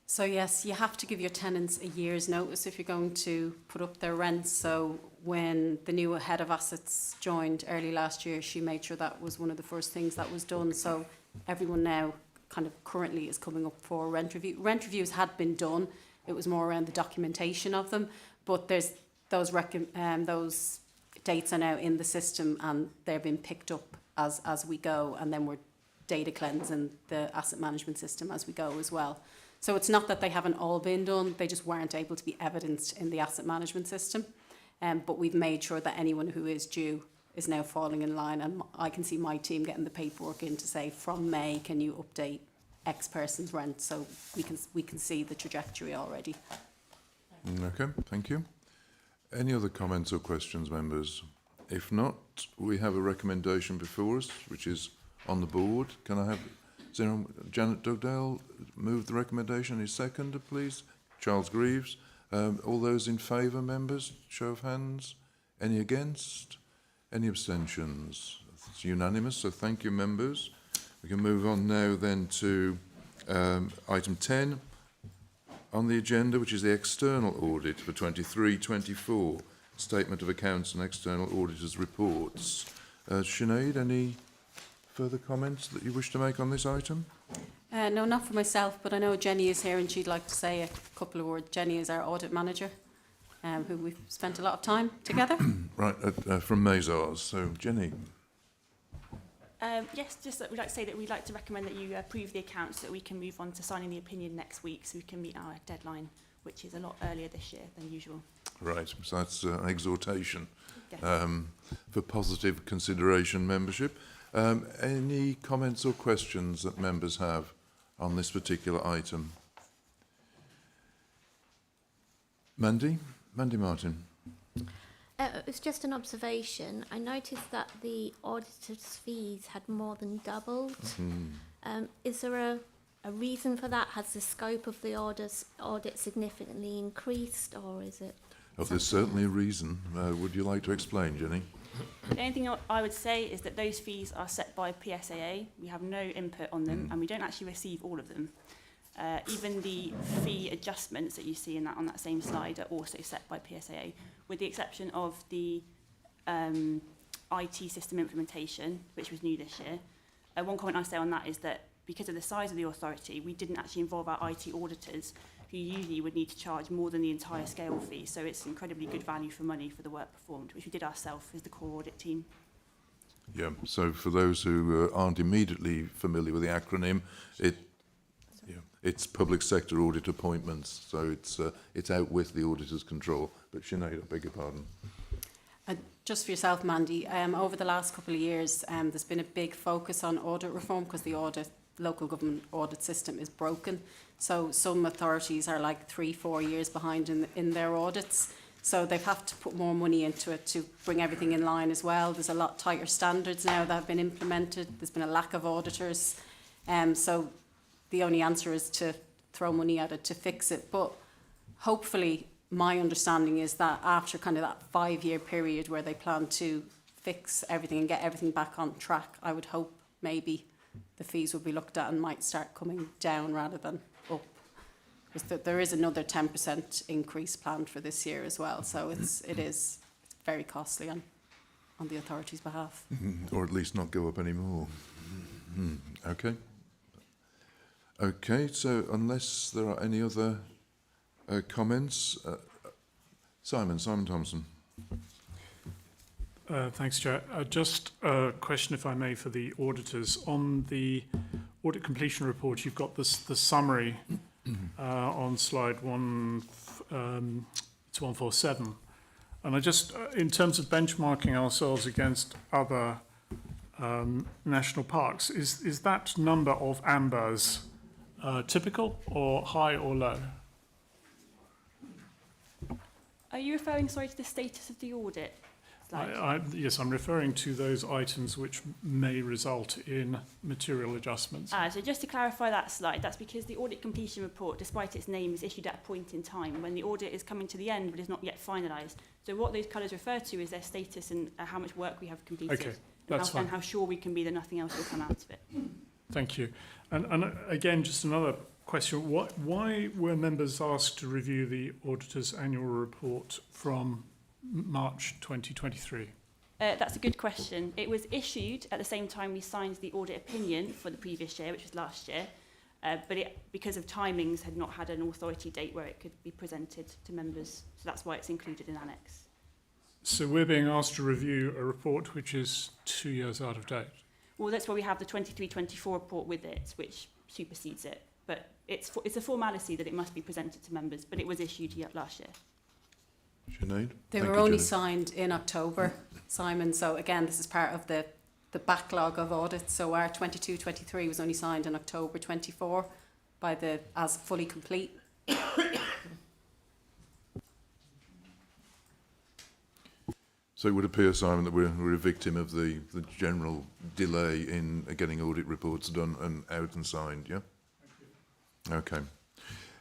So yes, you have to give your tenants a year's notice if you're going to put up their rents. So when the new head of assets joined early last year, she made sure that was one of the first things that was done. So everyone now kind of currently is coming up for rent review. Rent reviews had been done. It was more around the documentation of them, but there's those dates are now in the system, and they're being picked up as we go, and then we're data cleansing the asset management system as we go as well. So it's not that they haven't all been done, they just weren't able to be evidenced in the asset management system. But we've made sure that anyone who is due is now falling in line, and I can see my team getting the paperwork in to say from May, can you update X person's rent, so we can see the trajectory already. Okay, thank you. Any other comments or questions, members? If not, we have a recommendation before us, which is on the board. Can I have Janet Dugdale move the recommendation? Is seconded, please? Charles Greaves. All those in favour, members? Show of hands. Any against? Any abstentions? It's unanimous, so thank you, members. We can move on now then to item 10 on the agenda, which is the external audit for 23-24, Statement of Accounts and External Auditors' Reports. Sinead, any further comments that you wish to make on this item? No, not for myself, but I know Jenny is here and she'd like to say a couple of words. Jenny is our audit manager, who we've spent a lot of time together. Right, from Mazars. So, Jenny. Yes, just that we'd like to say that we'd like to recommend that you approve the accounts so that we can move on to signing the opinion next week so we can meet our deadline, which is a lot earlier this year than usual. Right, so that's an exhortation for positive consideration membership. Any comments or questions that members have on this particular item? Mandy Martin. It's just an observation. I noticed that the auditor's fees had more than doubled. Is there a reason for that? Has the scope of the audit significantly increased, or is it? Oh, there's certainly a reason. Would you like to explain, Jenny? The only thing I would say is that those fees are set by PSAA. We have no input on them, and we don't actually receive all of them. Even the fee adjustments that you see on that same slide are also set by PSAA, with the exception of the IT system implementation, which was new this year. One comment I say on that is that because of the size of the authority, we didn't actually involve our IT auditors, who usually would need to charge more than the entire scale fee. So it's incredibly good value for money for the work performed, which we did ourselves as the core audit team. Yeah, so for those who aren't immediately familiar with the acronym, it's public sector audit appointments, so it's out with the auditor's control. But Sinead, I beg your pardon. Just for yourself, Mandy, over the last couple of years, there's been a big focus on audit reform because the local government audit system is broken. So some authorities are like 3-4 years behind in their audits. So they've had to put more money into it to bring everything in line as well. There's a lot tighter standards now that have been implemented. There's been a lack of auditors. So the only answer is to throw money at it to fix it. But hopefully, my understanding is that after kind of that 5-year period where they plan to fix everything and get everything back on track, I would hope maybe the fees will be looked at and might start coming down rather than up. Because there is another 10% increase planned for this year as well, so it is very costly. And on the authority's behalf. Or at least not go up anymore. Okay. Okay, so unless there are any other comments, Simon Thompson. Thanks, Chair. Just a question, if I may, for the auditors. On the audit completion report, you've got the summary on slide 147. And I just, in terms of benchmarking ourselves against other national parks, is that number of ambers typical or high or low? Are you referring, sorry, to the status of the audit slide? Yes, I'm referring to those items which may result in material adjustments. So just to clarify that slide, that's because the audit completion report, despite its name, is issued at a point in time when the audit is coming to the end but is not yet finalised. So what those colours refer to is their status and how much work we have completed. Okay, that's fine. And how sure we can be that nothing else will come out of it. Thank you. And again, just another question. Why were members asked to review the auditor's annual report from March 2023? That's a good question. It was issued at the same time we signed the audit opinion for the previous year, which was last year, but it, because of timings, had not had an authority date where it could be presented to members. So that's why it's included in Annex. So we're being asked to review a report which is 2 years out of date. Well, that's why we have the 23-24 report with it, which supersedes it. But it's a formality that it must be presented to members, but it was issued last year. Sinead? They were only signed in October, Simon. So again, this is part of the backlog of audits. So our 22-23 was only signed in October 24 by as fully complete. So it would appear, Simon, that we're a victim of the general delay in getting audit reports done and out and signed, yeah? Okay.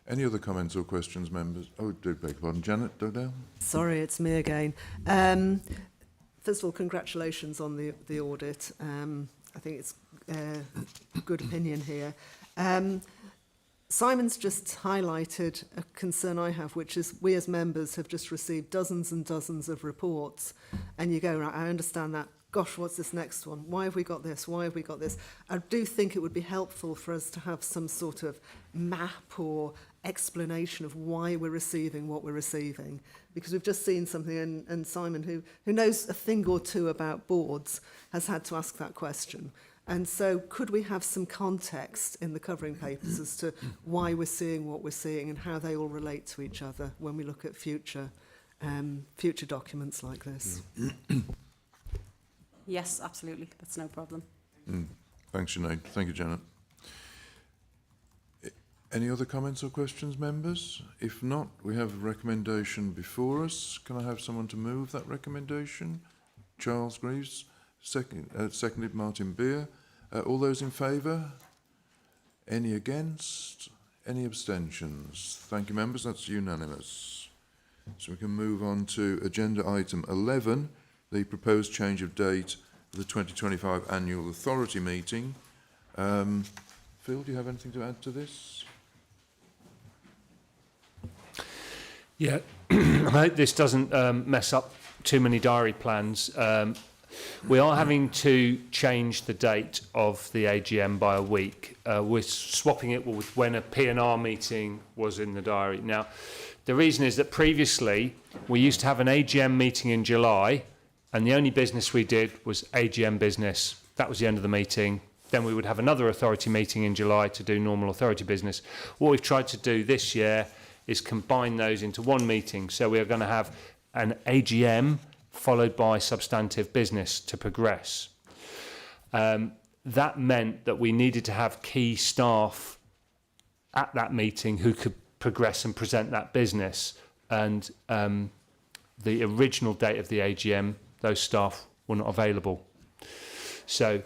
Any other comments or questions, members? Oh, do beg your pardon. Janet Dodell? Sorry, it's me again. First of all, congratulations on the audit. I think it's a good opinion here. Simon's just highlighted a concern I have, which is we as members have just received dozens and dozens of reports, and you go, right, I understand that. Gosh, what's this next one? Why have we got this? Why have we got this? I do think it would be helpful for us to have some sort of map or explanation of why we're receiving what we're receiving, because we've just seen something, and Simon, who knows a thing or two about boards, has had to ask that question. And so could we have some context in the covering papers as to why we're seeing what we're seeing and how they all relate to each other when we look at future documents like this? Yes, absolutely. That's no problem. Thanks, Sinead. Thank you, Janet. Any other comments or questions, members? If not, we have a recommendation before us. Can I have someone to move that recommendation? Charles Greaves, seconded Martin Beer. All those in favour? Any against? Any abstentions? Thank you, members. That's unanimous. So we can move on to agenda item 11, the proposed change of date for the 2025 annual authority meeting. Phil, do you have anything to add to this? Yeah, I hope this doesn't mess up too many diary plans. We are having to change the date of the AGM by a week. We're swapping it with when a P&R meeting was in the diary. Now, the reason is that previously we used to have an AGM meeting in July, and the only business we did was AGM business. That was the end of the meeting. Then we would have another authority meeting in July to do normal authority business. What we've tried to do this year is combine those into one meeting. So we are going to have an AGM followed by substantive business to progress. That meant that we needed to have key staff at that meeting who could progress and present that business. And the original date of the AGM, those staff were not available. So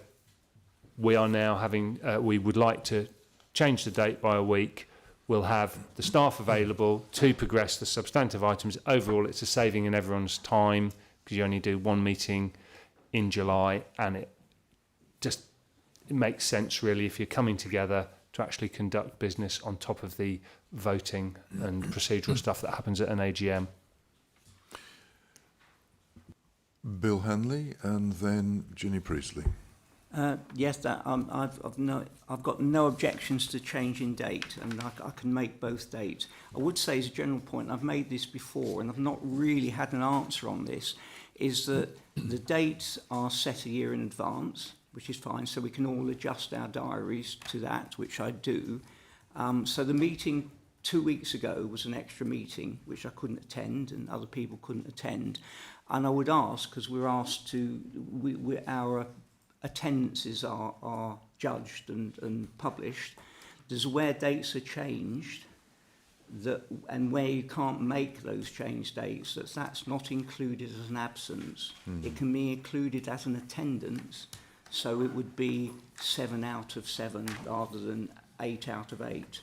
we are now having, we would like to change the date by a week. We'll have the staff available to progress the substantive items. Overall, it's a saving in everyone's time because you only do one meeting in July, and it makes sense really if you're coming together to actually conduct business on top of the voting and procedural stuff that happens at an AGM. Bill Hanley and then Ginny Priestley. Yes, I've got no objections to changing date, and I can make both dates. I would say, as a general point, I've made this before, and I've not really had an answer on this, is that the dates are set a year in advance, which is fine, so we can all adjust our diaries to that, which I do. So the meeting 2 weeks ago was an extra meeting, which I couldn't attend, and other people couldn't attend. And I would ask, because we're asked to, our attendances are judged and published. There's where dates are changed and where you can't make those changed dates, that's not included as an absence. It can be included as an attendance, so it would be 7 out of 7 rather than 8 out of 8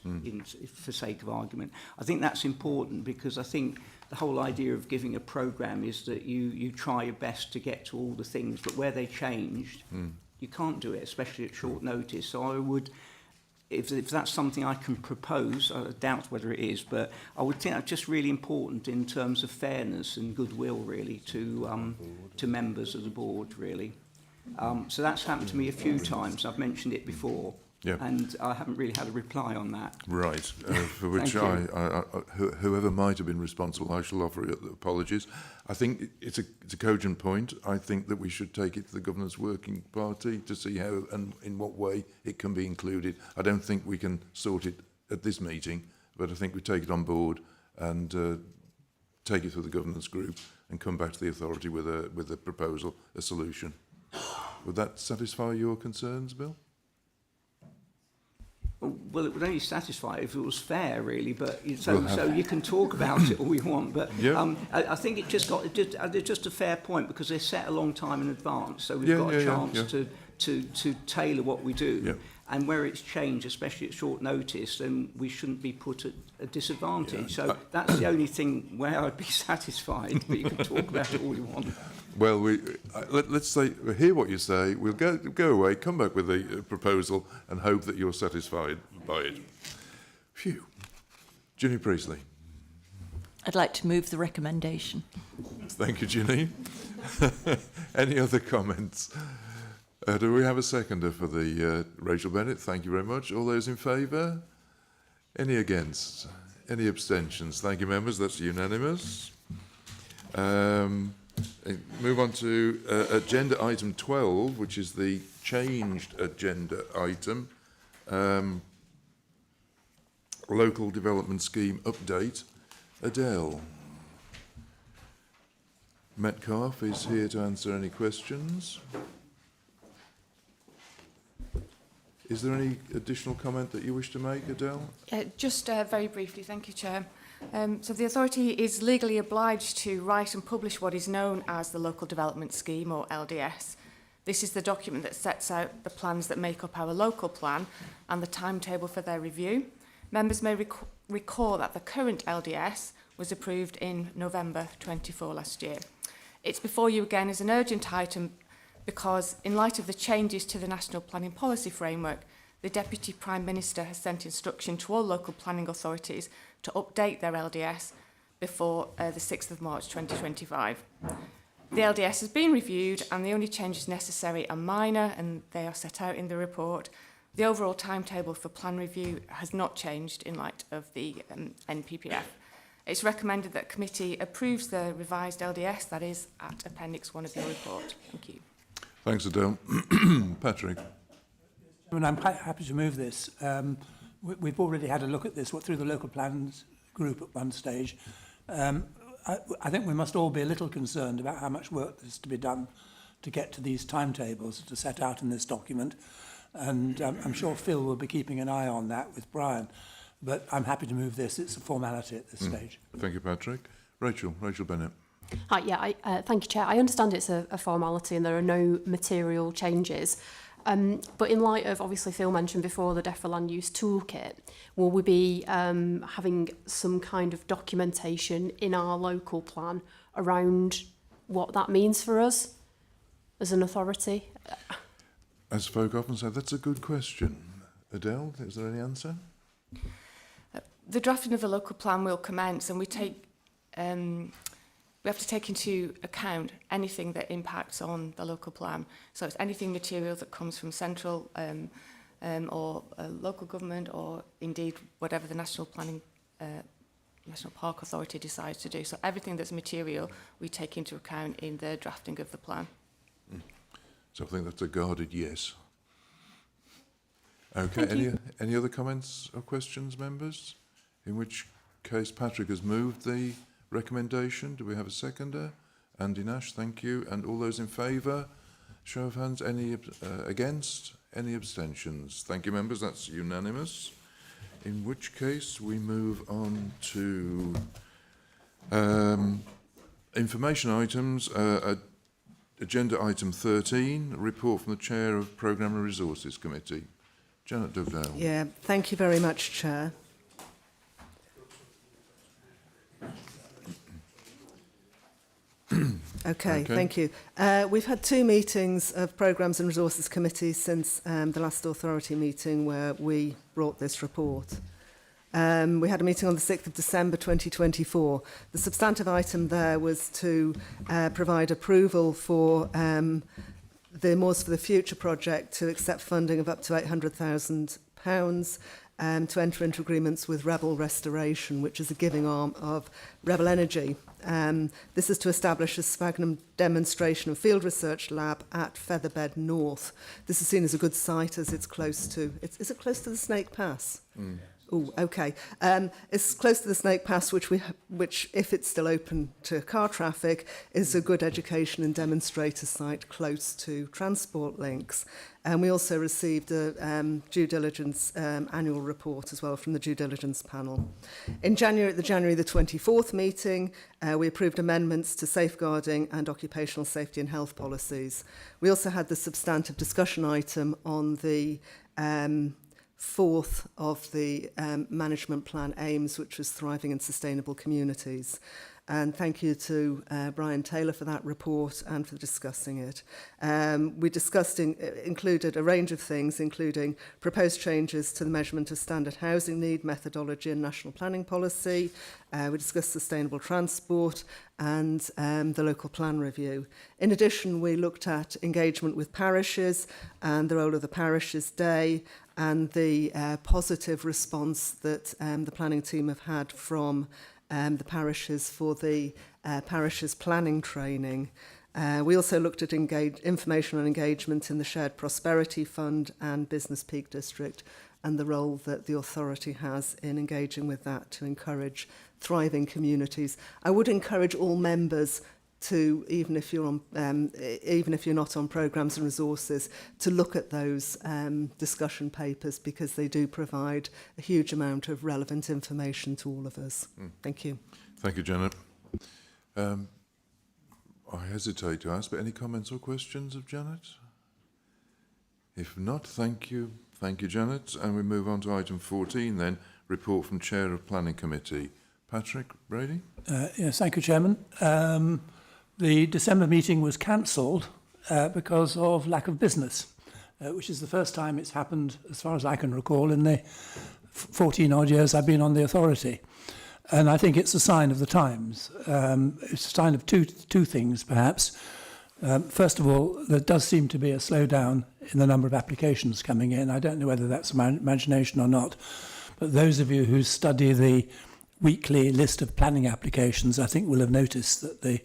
for sake of argument. I think that's important because I think the whole idea of giving a programme is that you try your best to get to all the things, but where they changed, you can't do it, especially at short notice. So I would, if that's something I can propose, I doubt whether it is, but I would think that's just really important in terms of fairness and goodwill, really, to members of the board, really. So that's happened to me a few times. I've mentioned it before. Yeah. And I haven't really had a reply on that. Right, for which whoever might have been responsible, I shall offer apologies. I think it's a cogent point. I think that we should take it to the Governance Working Party to see how and in what way it can be included. I don't think we can sort it at this meeting, but I think we take it on board and take it through the governance group and come back to the authority with a proposal, a solution. Would that satisfy your concerns, Bill? Well, it would only satisfy if it was fair, really. But so you can talk about it all you want. But I think it just it's just a fair point because they're set a long time in advance, so we've got a chance to tailor what we do. Yeah. And where it's changed, especially at short notice, then we shouldn't be put at a disadvantage. So that's the only thing where I'd be satisfied. But you can talk about it all you want. Well, let's say hear what you say. We'll go away, come back with a proposal, and hope that you're satisfied by it. Phew. Ginny Priestley. I'd like to move the recommendation. Thank you, Ginny. Any other comments? Do we have a seconder for the Rachel Bennett? Thank you very much. All those in favour? Any against? Any abstentions? Thank you, members. That's unanimous. Move on to agenda item 12, which is the changed agenda item. Local Development Scheme update. Adele. Metcalfe is here to answer any questions. Is there any additional comment that you wish to make, Adele? Just very briefly, thank you, Chair. So the authority is legally obliged to write and publish what is known as the Local Development Scheme, or LDS. This is the document that sets out the plans that make up our local plan and the timetable for their review. Members may recall that the current LDS was approved in November 24 last year. It's before you again as an urgent item because, in light of the changes to the National Planning Policy Framework, the Deputy Prime Minister has sent instruction to all local planning authorities to update their LDS before the 6th of March 2025. The LDS has been reviewed and the only changes necessary are minor and they are set out in the report. The overall timetable for plan review has not changed in light of the NPPF. It's recommended that committee approves the revised LDS, that is at Appendix 1 of your report. Thank you. Thanks, Adele. Patrick. I'm quite happy to move this. We've already had a look at this through the local plans group at one stage. I think we must all be a little concerned about how much work there's to be done to get to these timetables that are set out in this document. And I'm sure Phil will be keeping an eye on that with Brian. But I'm happy to move this. It's a formality at this stage. Thank you, Patrick. Rachel Bennett. Thank you, Chair. I understand it's a formality and there are no material changes. But in light of, obviously, Phil mentioned before the DEFRA Land Use Toolkit, will we be having some kind of documentation in our local plan around what that means for us as an authority? As folk often say, that's a good question. Adele, is there any answer? The drafting of the local plan will commence and we take we have to take into account anything that impacts on the local plan. So it's anything material that comes from central or local government, or indeed whatever the National Park Authority decides to do. So everything that's material we take into account in the drafting of the plan. So I think that's a guarded yes. Okay, any other comments or questions, members? In which case Patrick has moved the recommendation. Do we have a seconder? Andy Nash, thank you. And all those in favour? Show of hands. Any against? Any abstentions? Thank you, members. That's unanimous. In which case we move on to information items. Agenda item 13, a report from the Chair of Programme and Resources Committee. Janet Dugdale. Yeah, thank you very much, Chair. Okay, thank you. We've had 2 meetings of Programmes and Resources Committee since the last authority meeting where we brought this report. We had a meeting on the 6th of December 2024. The substantive item there was to provide approval for the Moors for the Future project to accept funding of up to £800,000 to enter into agreements with Rebel Restoration, which is a giving arm of Rebel Energy. This is to establish a sphagnum demonstration and field research lab at Featherbed North. This is seen as a good site as it's close to... Is it close to the Snake Pass? Oh, okay. It's close to the Snake Pass, which, if it's still open to car traffic, is a good education and demonstrator site close to transport links. And we also received a due diligence annual report as well from the due diligence panel. In January, at the January the 24th meeting, we approved amendments to safeguarding and occupational safety and health policies. We also had the substantive discussion item on the 4th of the management plan aims, which was thriving and sustainable communities. And thank you to Brian Taylor for that report and for discussing it. We included a range of things, including proposed changes to the measurement of standard housing need, methodology and national planning policy. We discussed sustainable transport and the local plan review. In addition, we looked at engagement with parishes and the role of the Parishes Day and the positive response that the planning team have had from the parishes for the parishes planning training. We also looked at information and engagement in the Shared Prosperity Fund and Business Peak District and the role that the authority has in engaging with that to encourage thriving communities. I would encourage all members to, even if you're not on programmes and resources, to look at those discussion papers, because they do provide a huge amount of relevant information to all of us. Thank you. Thank you, Janet. I hesitate to ask, but any comments or questions of Janet? If not, thank you. Thank you, Janet. And we move on to item 14 then, report from Chair of Planning Committee. Patrick Brady? Yes, thank you, Chairman. The December meeting was cancelled because of lack of business, which is the first time it's happened, as far as I can recall, in the 14-odd years I've been on the authority. And I think it's a sign of the times. It's a sign of two things, perhaps. First of all, there does seem to be a slowdown in the number of applications coming in. I don't know whether that's my imagination or not, but those of you who study the weekly list of planning applications, I think will have noticed that the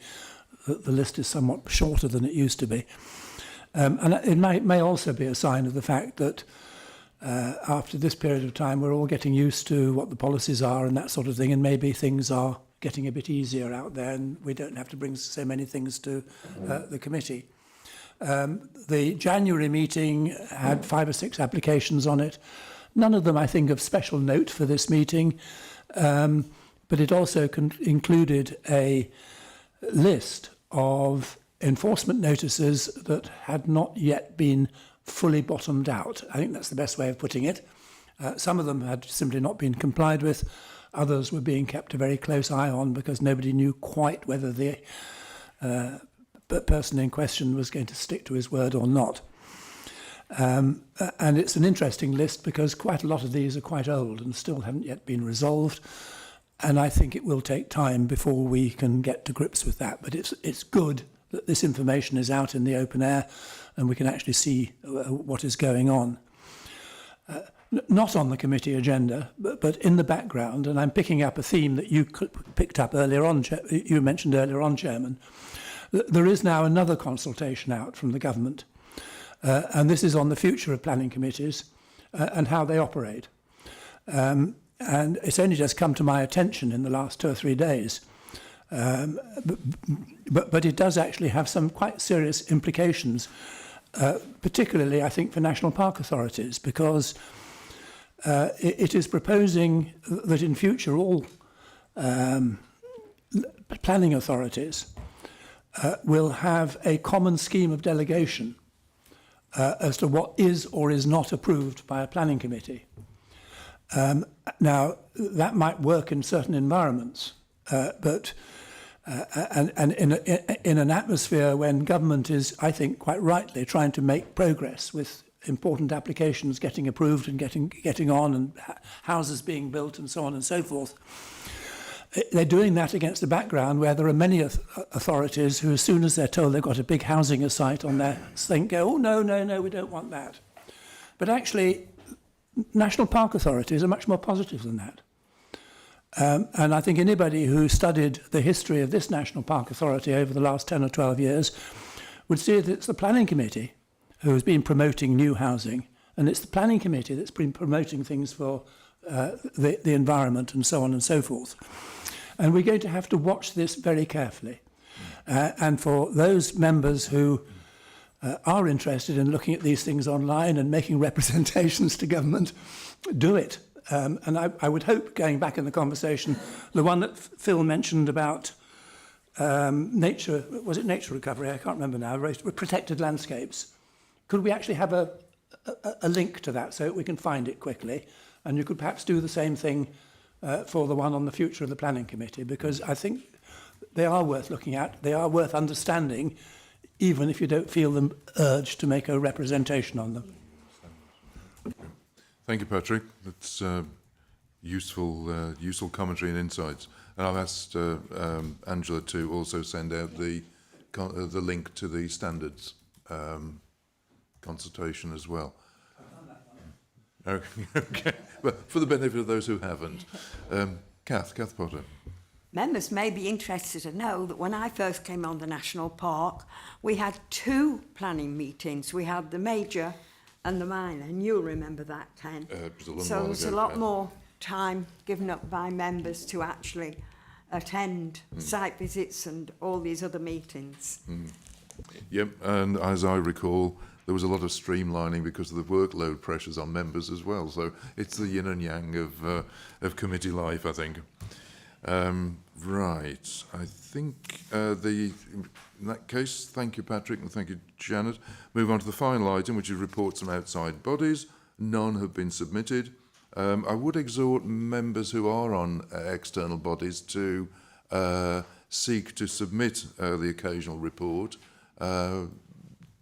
list is somewhat shorter than it used to be. And it may also be a sign of the fact that after this period of time, we're all getting used to what the policies are and that sort of thing, and maybe things are getting a bit easier out there and we don't have to bring so many things to the committee. The January meeting had 5 or 6 applications on it. None of them, I think, of special note for this meeting, but it also included a list of enforcement notices that had not yet been fully bottomed out. I think that's the best way of putting it. Some of them had simply not been complied with. Others were being kept a very close eye on because nobody knew quite whether the person in question was going to stick to his word or not. And it's an interesting list because quite a lot of these are quite old and still haven't yet been resolved. And I think it will take time before we can get to grips with that. But it's good that this information is out in the open air and we can actually see what is going on. Not on the committee agenda, but in the background, and I'm picking up a theme that you picked up earlier on, you mentioned earlier on, Chairman. There is now another consultation out from the government, and this is on the future of planning committees and how they operate. And it's only just come to my attention in the last 2 or 3 days. But it does actually have some quite serious implications, particularly, I think, for national park authorities, because it is proposing that in future all planning authorities will have a common scheme of delegation as to what is or is not approved by a planning committee. Now, that might work in certain environments, but in an atmosphere when government is, I think, quite rightly trying to make progress with important applications getting approved and getting on, and houses being built and so on and so forth, they're doing that against a background where there are many authorities who, as soon as they're told they've got a big housing site on their thing, go, oh, no, we don't want that. But actually, national park authorities are much more positive than that. And I think anybody who studied the history of this National Park Authority over the last 10 or 12 years would see that it's the Planning Committee who has been promoting new housing, and it's the Planning Committee that's been promoting things for the environment and so on and so forth. And we're going to have to watch this very carefully. And for those members who are interested in looking at these things online and making representations to government, do it. And I would hope, going back in the conversation, the one that Phil mentioned about nature, was it nature recovery? I can't remember now, protected landscapes. Could we actually have a link to that so that we can find it quickly? And you could perhaps do the same thing for the one on the future of the Planning Committee, because I think they are worth looking at, they are worth understanding, even if you don't feel the urge to make a representation on them. Thank you, Patrick. That's useful commentary and insights. And I've asked Angela to also send out the link to the standards consultation as well. Okay, but for the benefit of those who haven't, Kath Potter. Members may be interested to know that when I first came on the National Park, we had 2 planning meetings. We had the major and the minor, and you'll remember that, Ken. So there's a lot more time given up by members to actually attend site visits and all these other meetings. Yep, and as I recall, there was a lot of streamlining because of the workload pressures on members as well. So it's the yin and yang of committee life, I think. Right, I think in that case, thank you, Patrick, and thank you, Janet. Move on to the final item, which is reports from outside bodies. None have been submitted. I would exhort members who are on external bodies to seek to submit the occasional report,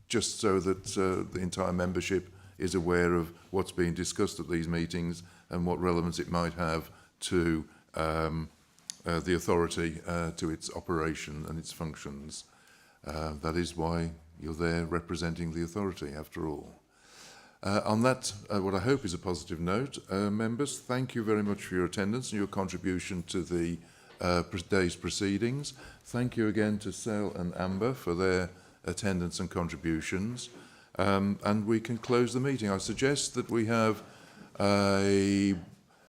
just so that the entire membership is aware of what's being discussed at these meetings and what relevance it might have to the authority, to its operation and its functions. That is why you're there representing the authority, after all. On that, what I hope is a positive note, members, thank you very much for your attendance and your contribution to the day's proceedings. Thank you again to Sel and Amber for their attendance and contributions. And we can close the meeting. I suggest that we have a